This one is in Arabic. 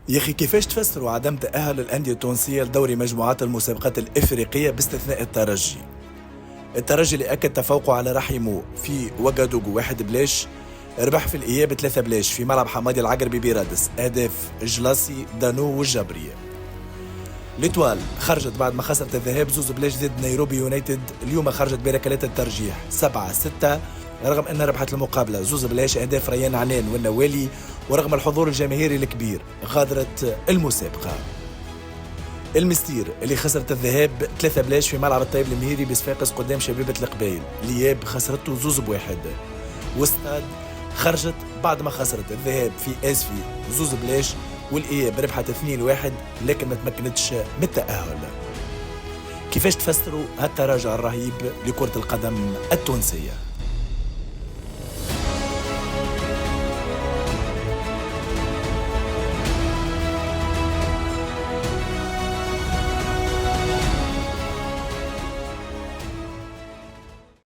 يا أخي كيفاش تفسروا عدم تأهل الأندية التونسية لدوري مجموعات المسابقات الإفريقية باستثناء الترجي؟ الترجي اللي أكد تفوقه على رحمه في وغادوغو 1-0، ربح في الإياب 3-0 في ملعب حمادي العقربي برادس، أهداف جلاسي دانو والجبرية. ليتوال خرجت بعد ما خسرت الذهاب 2-0 ضد نيروبي يونايتد، اليوم خرجت بركلات الترجيح 7-6 رغم أنها ربحت المقابلة 2-0، أهداف ريان عنان والنوالي، ورغم الحضور الجماهيري الكبير غادرت المسابقة. المستير اللي خسرت الذهاب 3-0 في ملعب الطيب المهيري بصفاقس قدام شبيبة القبائل، الإياب خسرته 2-1. وستاد خرجت بعد ما خسرت الذهاب في اسفي 2-0 والإياب ربحت 2-1 لكن ما تمكنتش من التأهل. كيفاش تفسروا هالتراجع الرهيب لكرة القدم التونسية؟